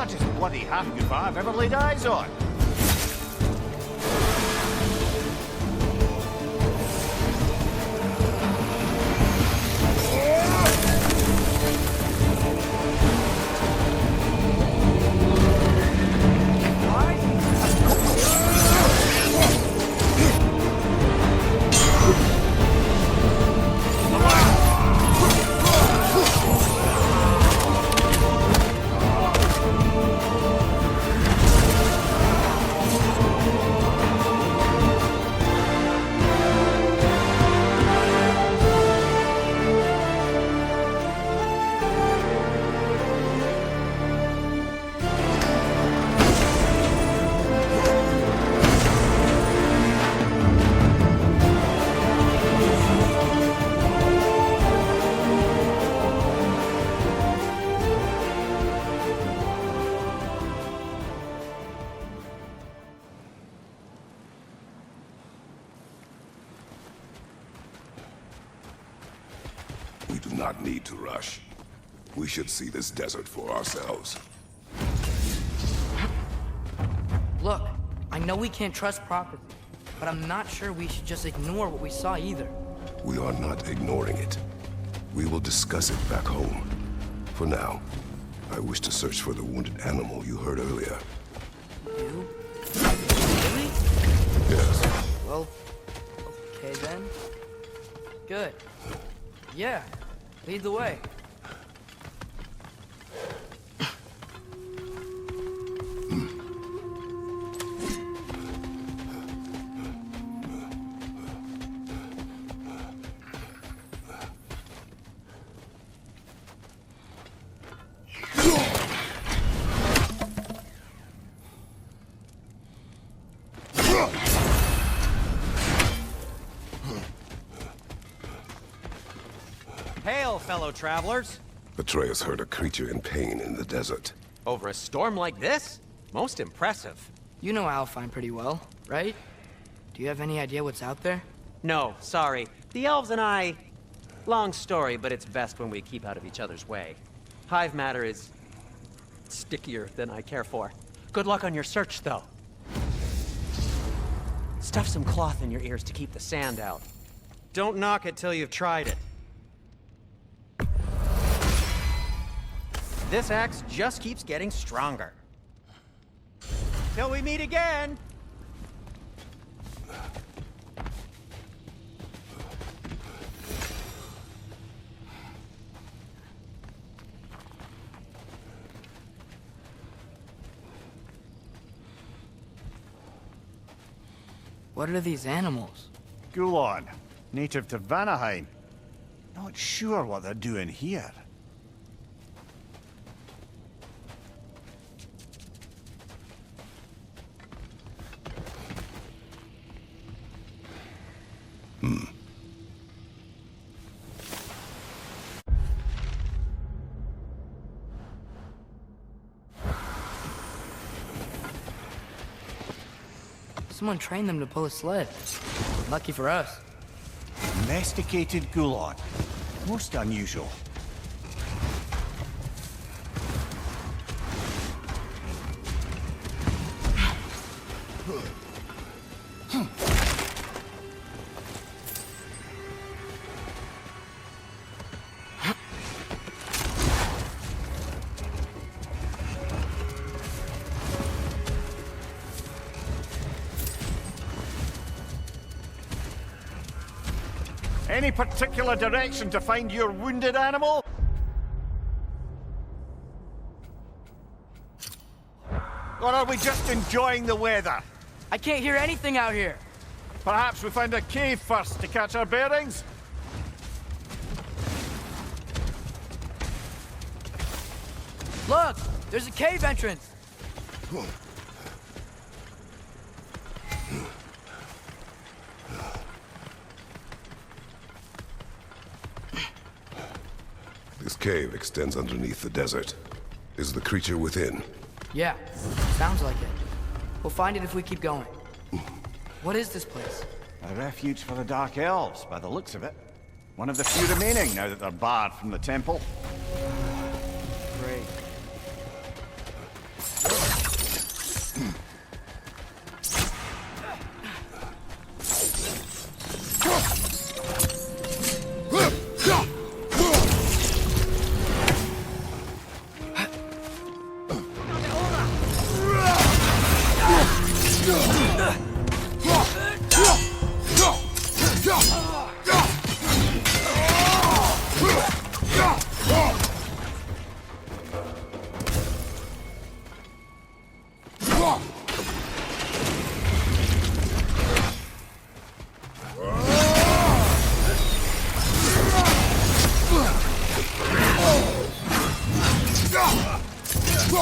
Largest bloody half-goof I've ever laid eyes on. We do not need to rush. We should see this desert for ourselves. Look, I know we can't trust properly, but I'm not sure we should just ignore what we saw either. We are not ignoring it. We will discuss it back home. For now, I wish to search for the wounded animal you heard earlier. You? Really? Yes. Well, okay then. Good. Yeah, lead the way. Hail, fellow travelers! Atreus heard a creature in pain in the desert. Over a storm like this? Most impressive. You know Alpine pretty well, right? Do you have any idea what's out there? No, sorry. The elves and I... Long story, but it's best when we keep out of each other's way. Hive matter is... stickier than I care for. Good luck on your search, though. Stuff some cloth in your ears to keep the sand out. Don't knock it till you've tried it. This axe just keeps getting stronger. Till we meet again! What are these animals? Gulon, native to Vanaheim. Not sure what they're doing here. Someone trained them to pull a sled. Lucky for us. Domesticated Gulon. Most unusual. Any particular direction to find your wounded animal? Or are we just enjoying the weather? I can't hear anything out here. Perhaps we find a cave first to catch our bearings? Look, there's a cave entrance. This cave extends underneath the desert. Is the creature within? Yeah, sounds like it. We'll find it if we keep going. What is this place? A refuge for the Dark Elves, by the looks of it. One of the few remaining now that they're barred from the temple. Great. You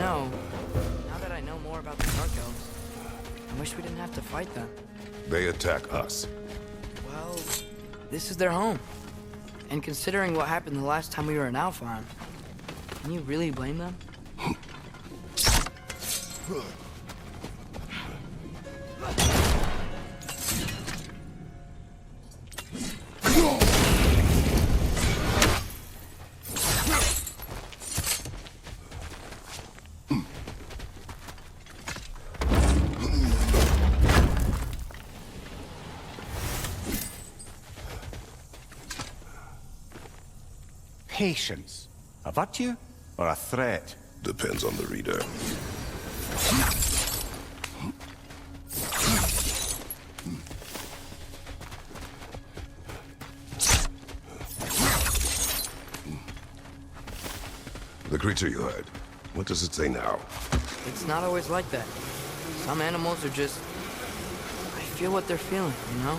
know, now that I know more about the Dark Elves, I wish we didn't have to fight them. They attack us. Well, this is their home. And considering what happened the last time we were in Alfheim, can you really blame them? Patience. A virtue or a threat? Depends on the reader. The creature you heard, what does it say now? It's not always like that. Some animals are just... I feel what they're feeling, you know?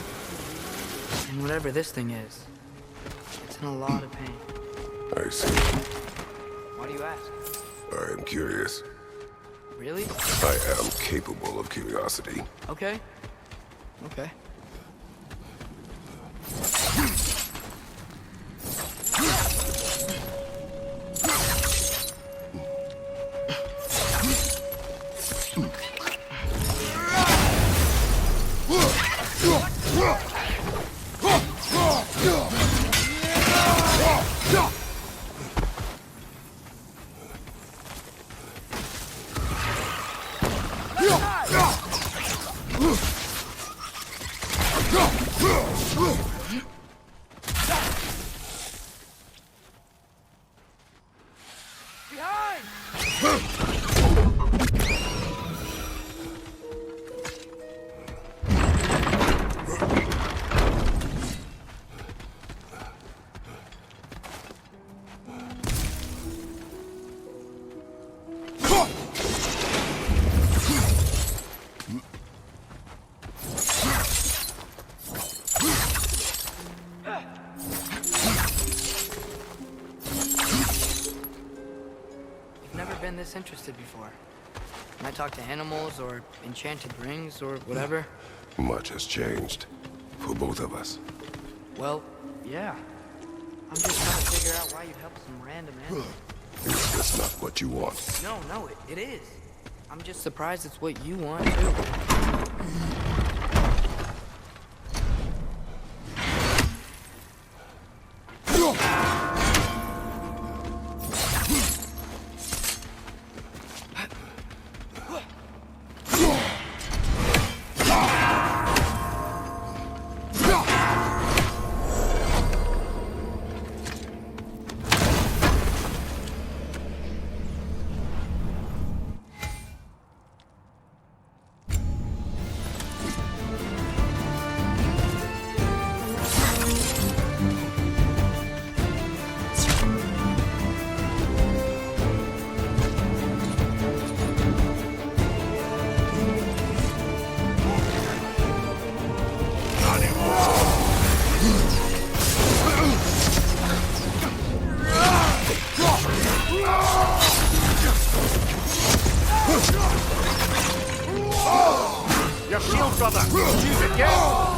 And whatever this thing is, it's in a lot of pain. I see. Why do you ask? I am curious. Really? I am capable of curiosity. Okay. Okay. This interested before. When I talk to animals or enchanted rings or whatever. Much has changed for both of us. Well, yeah. I'm just trying to figure out why you'd help some random animal. Is this not what you want? No, it is. I'm just surprised it's what you want too. your shield, brother! Use it, yeah?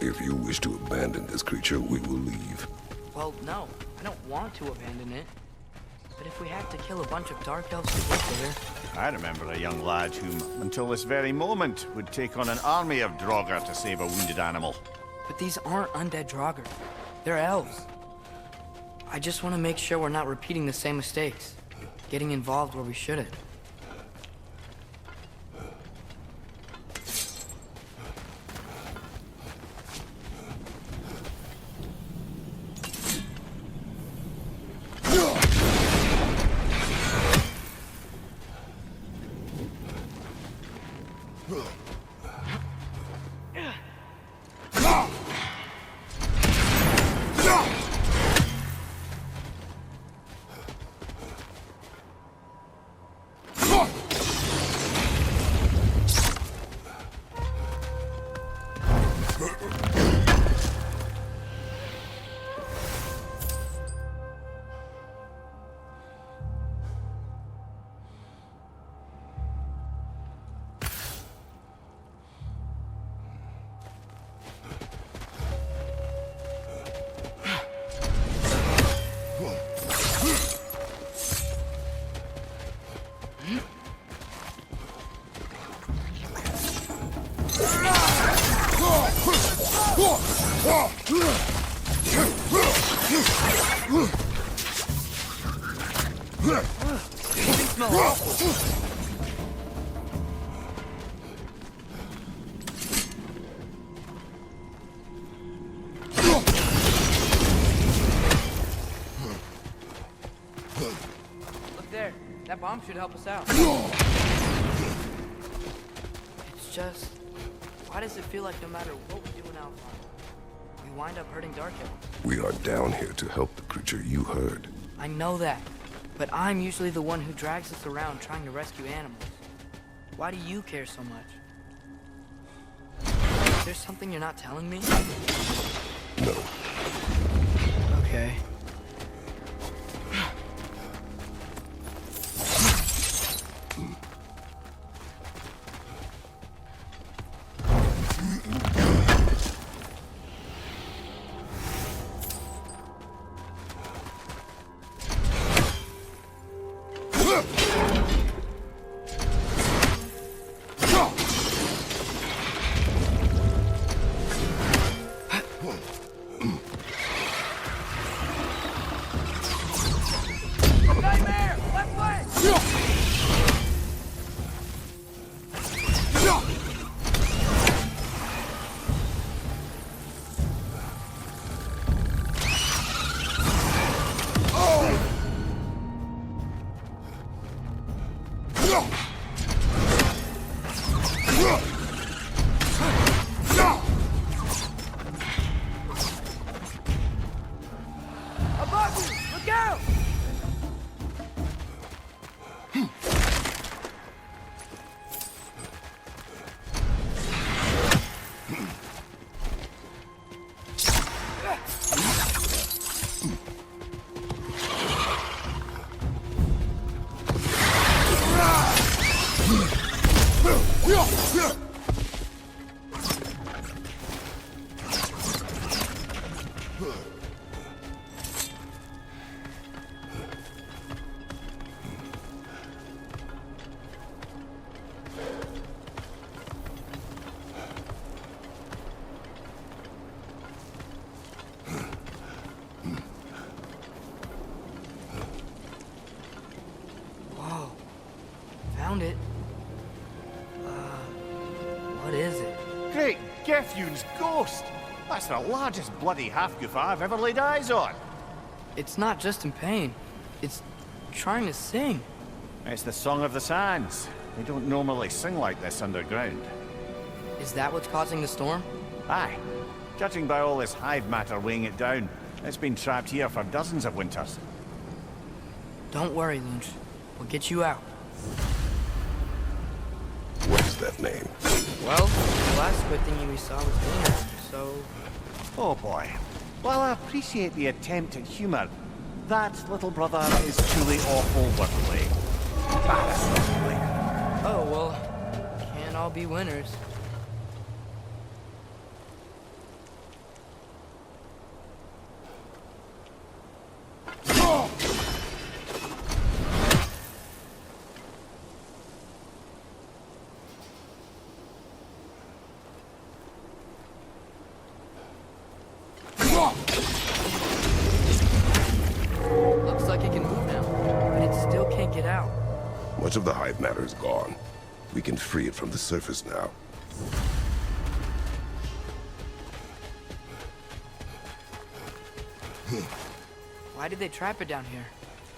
If you wish to abandon this creature, we will leave. Well, no. I don't want to abandon it. But if we have to kill a bunch of dark elves to get there... I remember a young lad who, until this very moment, would take on an army of Draugr to save a wounded animal. But these aren't undead Draugr. They're elves. I just want to make sure we're not repeating the same mistakes. Getting involved where we shouldn't. Look there. That bomb should help us out. It's just... why does it feel like no matter what we do in Alpha, we wind up hurting dark elves? We are down here to help the creature you heard. I know that, but I'm usually the one who drags us around trying to rescue animals. Why do you care so much? Is there something you're not telling me? No. Okay. Great Gefyun's ghost! That's the largest bloody half-goof I've ever laid eyes on. It's not just in pain. It's trying to sing. It's the Song of the Sands. They don't normally sing like this underground. Is that what's causing the storm? Aye. Judging by all this hive matter weighing it down, it's been trapped here for dozens of winters. Don't worry, Lunch. We'll get you out. What is that name? Well, the last squid thingy we saw was dinner, so... Oh boy. While I appreciate the attempt at humour, that little brother is truly awful wordplay. Oh, well, can't all be winners. Looks like it can move now, but it still can't get out. Much of the hive matter is gone. We can free it from the surface now. Why did they trap it down here?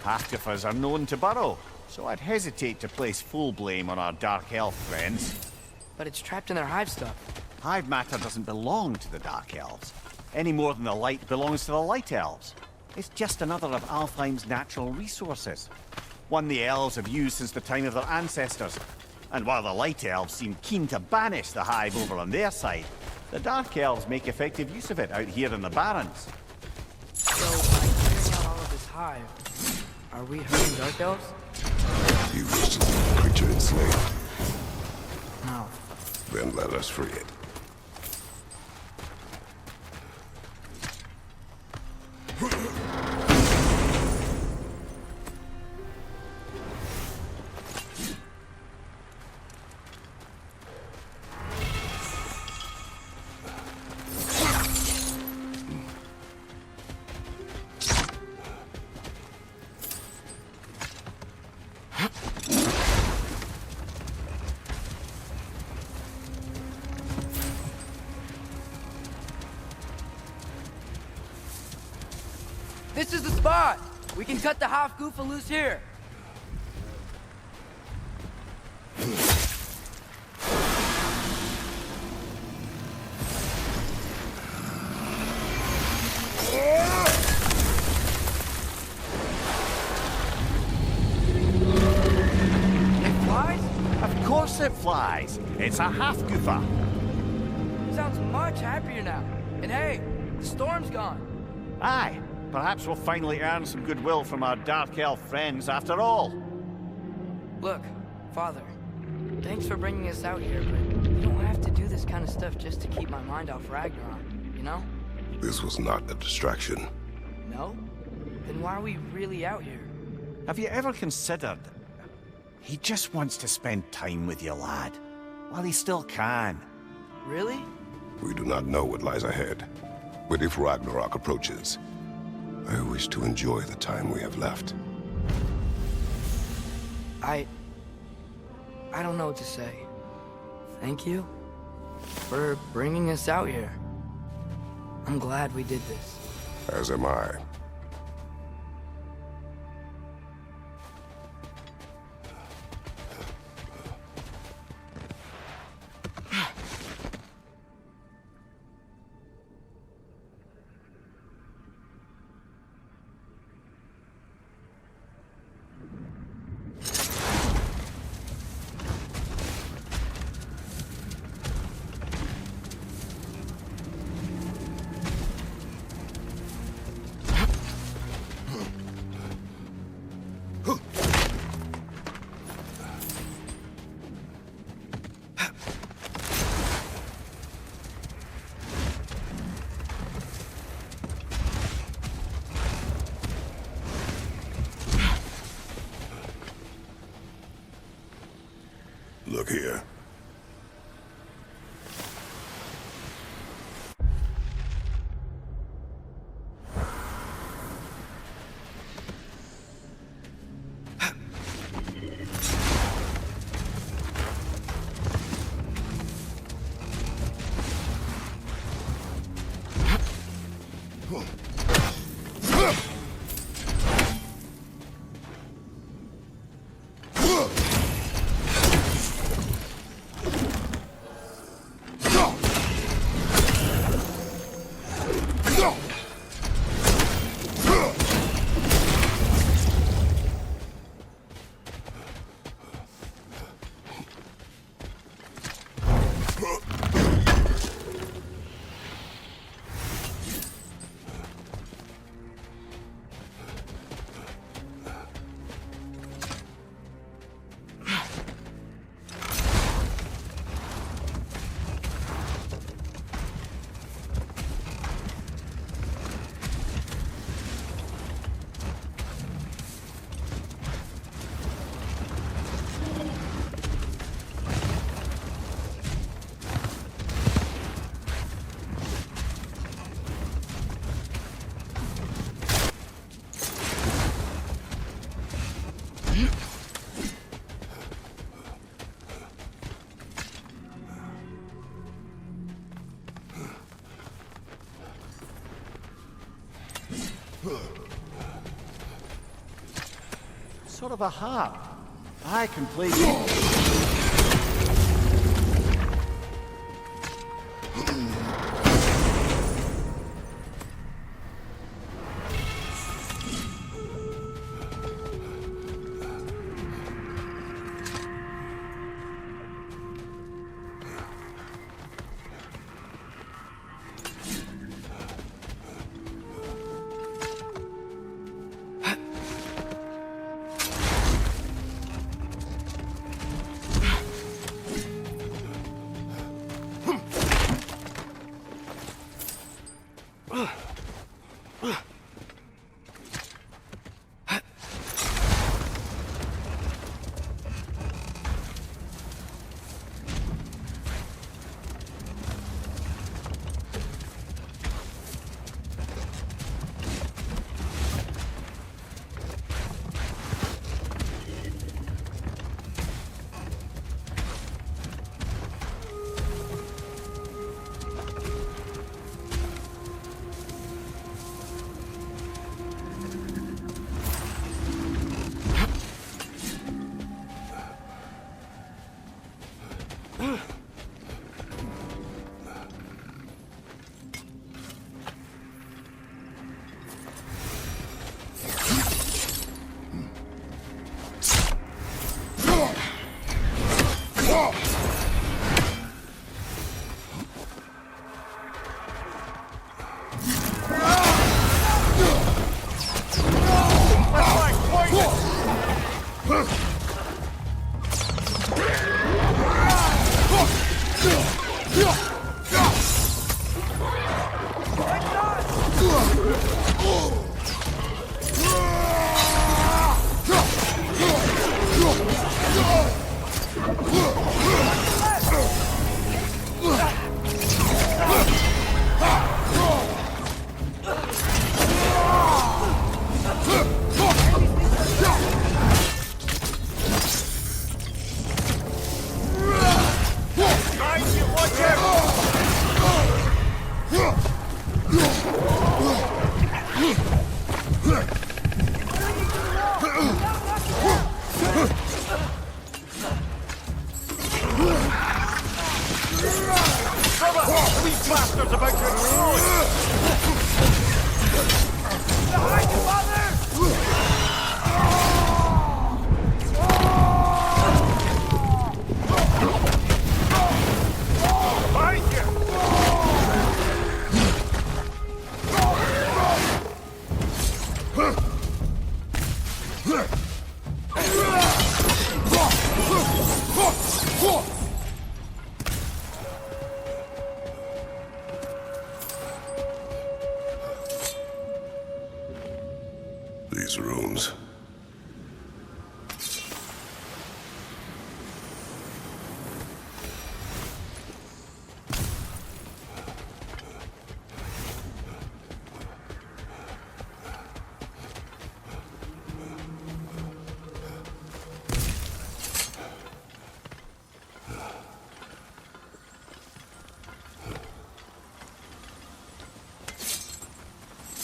Half-goofers are known to burrow, so I'd hesitate to place full blame on our dark elf friends. But it's trapped in their hive stuff. Hive matter doesn't belong to the dark elves, any more than the light belongs to the light elves. It's just another of Alfheim's natural resources. One the elves have used since the time of their ancestors. And while the light elves seem keen to banish the hive over on their side, the dark elves make effective use of it out here in the barrens. So, by clearing out all of this hive, are we hurting dark elves? You wish to see the creature enslaved? No. Then let us free it. This is the spot! We can cut the half-goofa loose here! It flies? Of course it flies! It's a half-goofer! Sounds much happier now. And hey, the storm's gone. Aye, perhaps we'll finally earn some goodwill from our dark elf friends after all. Look, Father, thanks for bringing us out here, but you don't have to do this kind of stuff just to keep my mind off Ragnarok, you know? This was not a distraction. No? Then why are we really out here? Have you ever considered... He just wants to spend time with you, lad. While he still can. Really? We do not know what lies ahead. But if Ragnarok approaches, I wish to enjoy the time we have left. I don't know what to say. Thank you for bringing us out here. I'm glad we did this. As am I. Look here. Sort of a harp. I can play.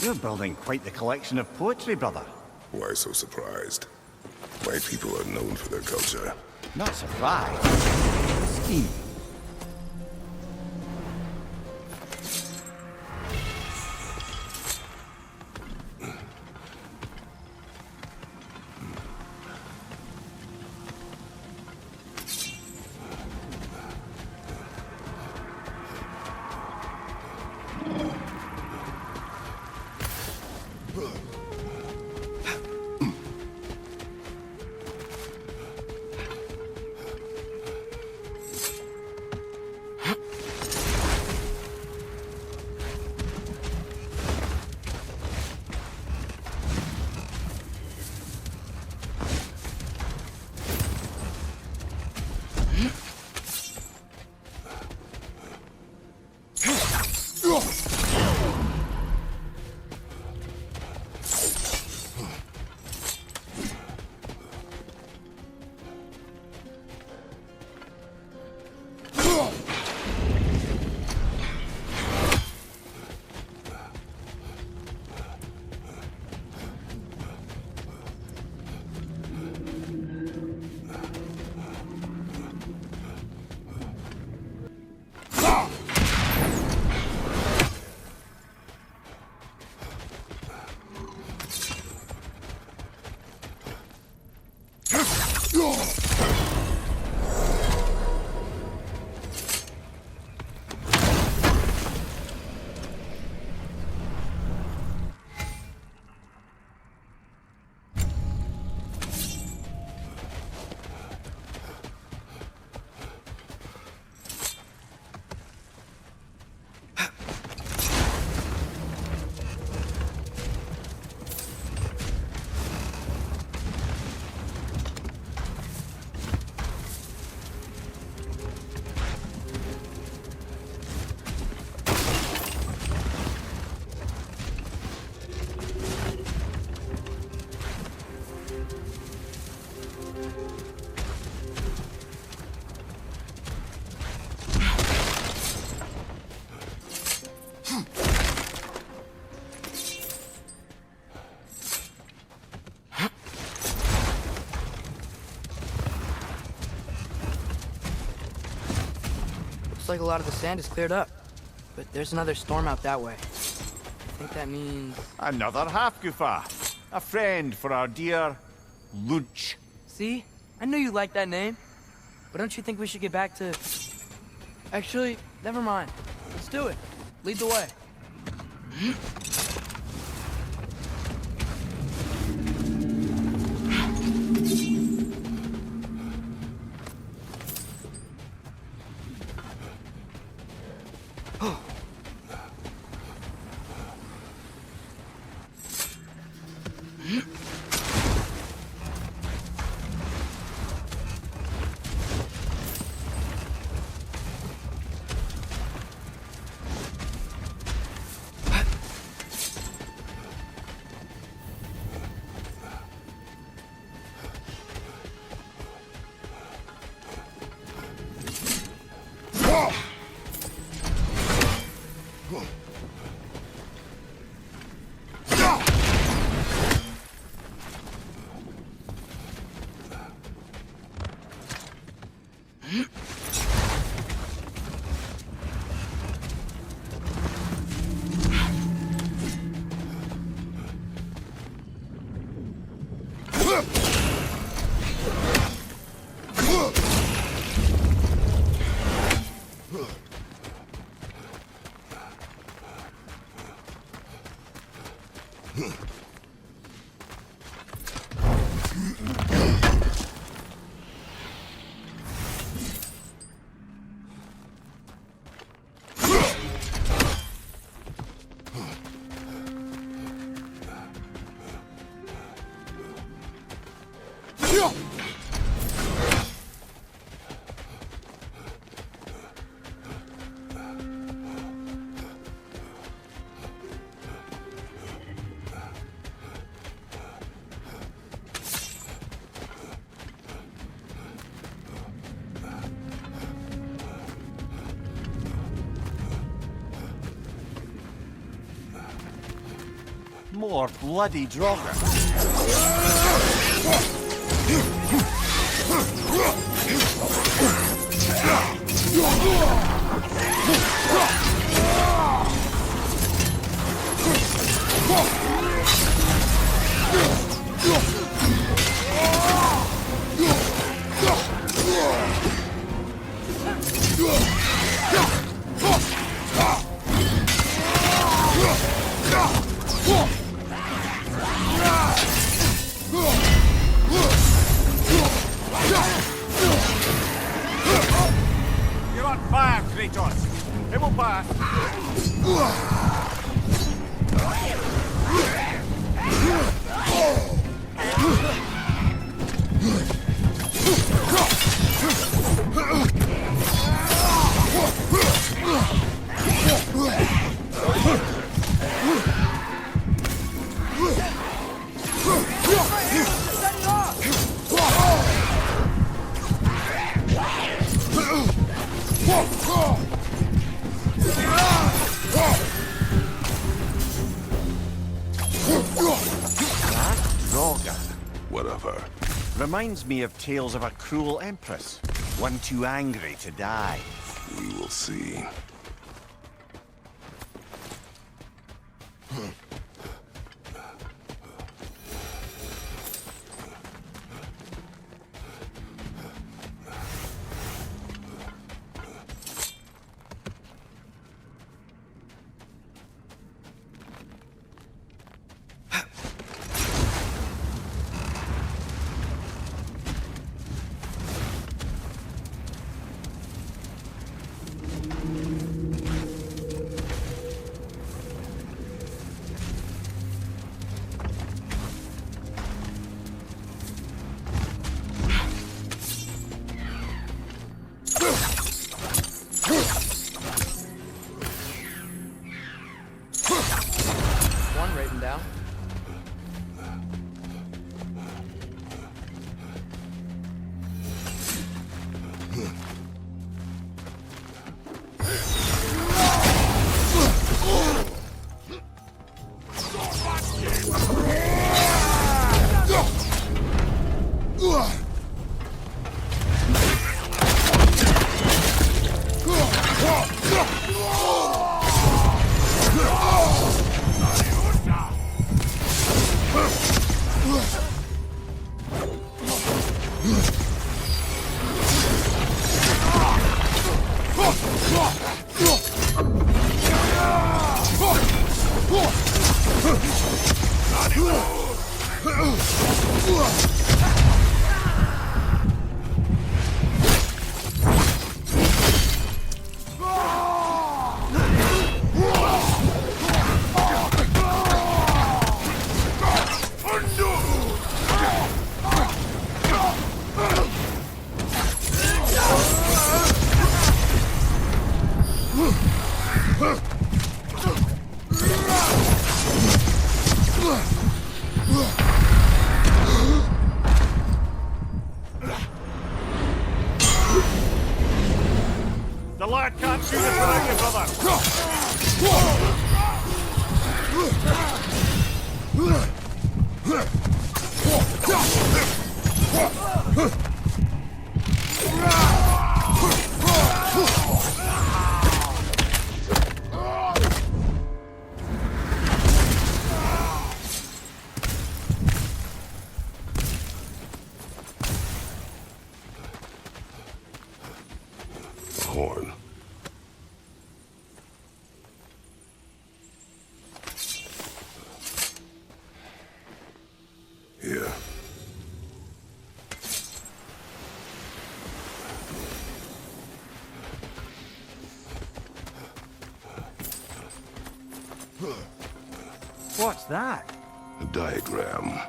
You're building quite the collection of poetry, brother. Why so surprised? My people are known for their culture. Not surprised. Scheme. Looks like a lot of the sand is cleared up, but there's another storm out that way. I think that means... Another half-goofer. A friend for our dear lunch. See? I knew you liked that name. But don't you think we should get back to... Actually, never mind. Let's do it. Lead the way. More bloody Draugr. You're on fire, Kratos. It will pass. Whatever. Reminds me of tales of a cruel empress, one too angry to die. We will see. One written down. The lad can't do this without you, brother. Horn. Here. What's that? A diagram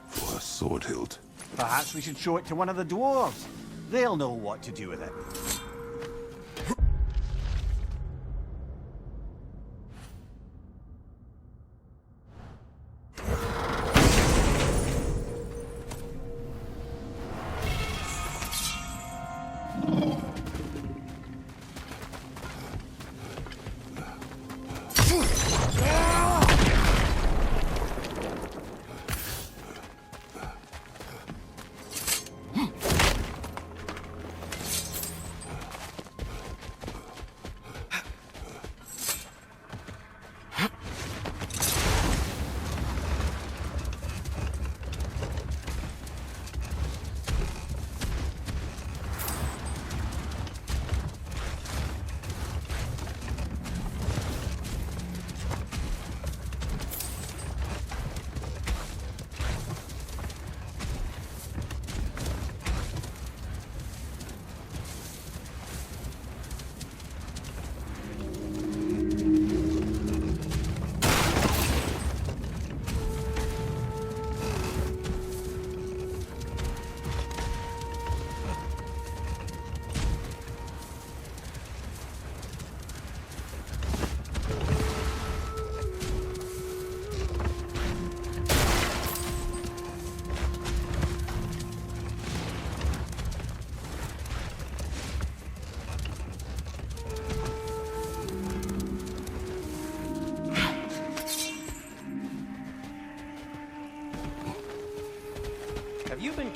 for a sword hilt. Perhaps we should show it to one of the dwarves. They'll know what to do with it.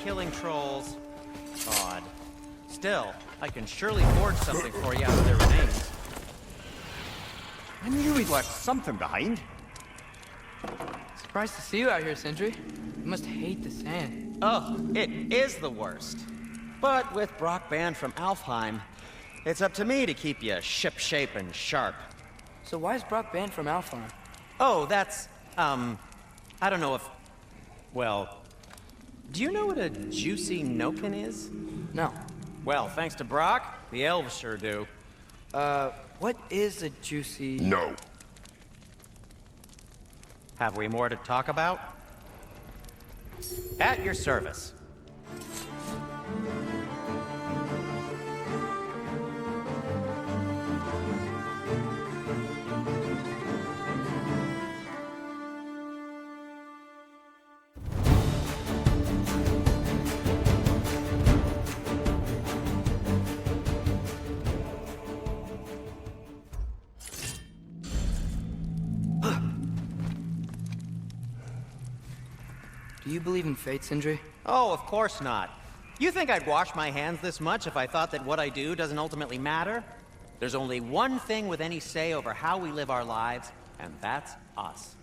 killing trolls. Odd. Still, I can surely forge something for you out of their remains. I knew we'd left something behind. Surprised to see you out here, Sindri. You must hate the sand. Oh, it is the worst. But with Brock banned from Alfheim, it's up to me to keep you shipshape and sharp. So why is Brock banned from Alfheim? Oh, that's, I don't know if... Well, do you know what a juicy noken is? No. Well, thanks to Brock, the elves sure do. What is a juicy... No. Have we more to talk about? At your service. Do you believe in fate, Sindri? Oh, of course not. You think I'd wash my hands this much if I thought that what I do doesn't ultimately matter? There's only one thing with any say over how we live our lives, and that's us.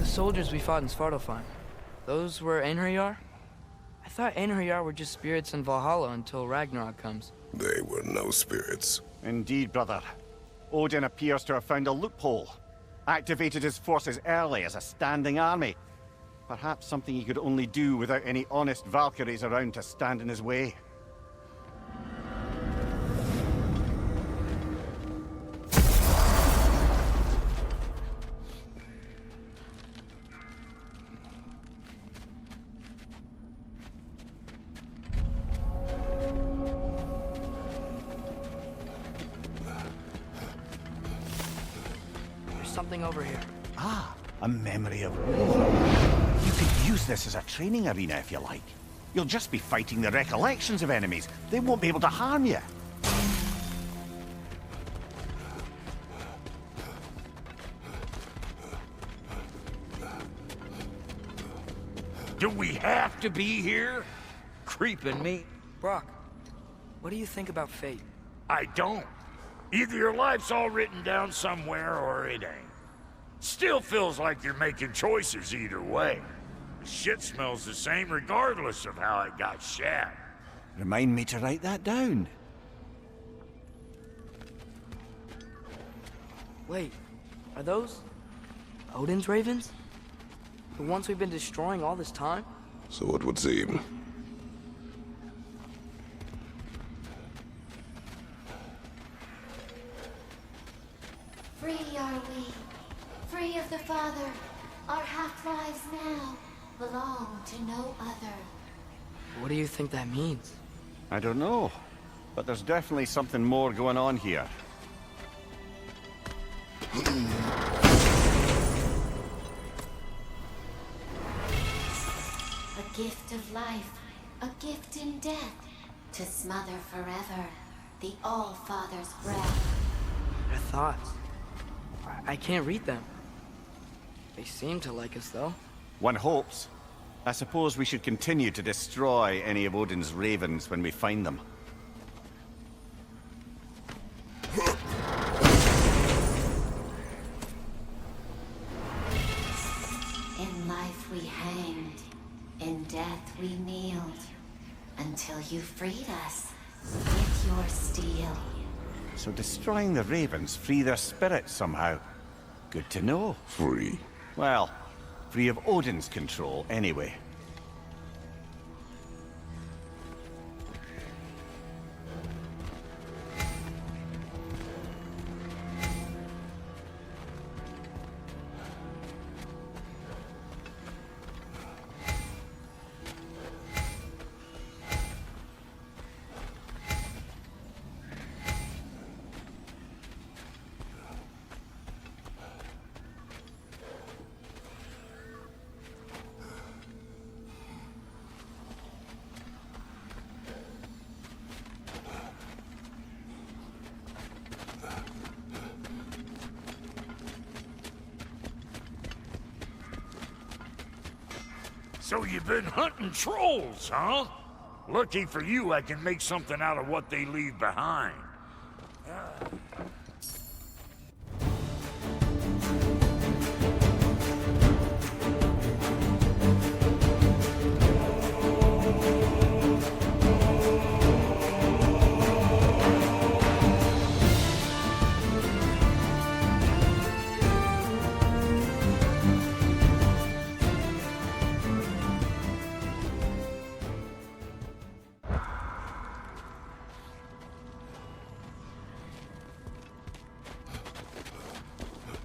Soldiers we fought in Svartalfheim. Those were Einherjar? I thought Einherjar were just spirits in Valhalla until Ragnarok comes. They were no spirits. Indeed, brother. Odin appears to have found a loophole. Activated his forces early as a standing army. Perhaps something he could only do without any honest Valkyries around to stand in his way. Something over here. Ah, a memory of war. You could use this as a training arena if you like. You'll just be fighting the recollections of enemies. They won't be able to harm you. Do we have to be here? Creeping me? Brock, what do you think about fate? I don't. Either your life's all written down somewhere or it ain't. Still feels like you're making choices either way. The shit smells the same regardless of how it got shat. Remind me to write that down. Wait, are those Odin's ravens? The ones we've been destroying all this time? So it would seem. Free are we, free of the Father. Our half-lives now belong to no other. What do you think that means? I don't know, but there's definitely something more going on here. A gift of life, a gift in death, to smother forever the All-Father's breath. Their thoughts. I can't read them. They seem to like us, though. One hopes. I suppose we should continue to destroy any of Odin's ravens when we find them. In life we hanged, in death we kneeled, until you freed us with your steel. So destroying the ravens free their spirits somehow. Good to know. Free. Well, free of Odin's control, anyway. So you've been hunting trolls, huh? Lucky for you, I can make something out of what they leave behind.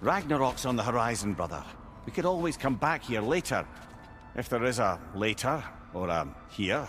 Ragnarok's on the horizon, brother. We could always come back here later. If there is a later, or a here.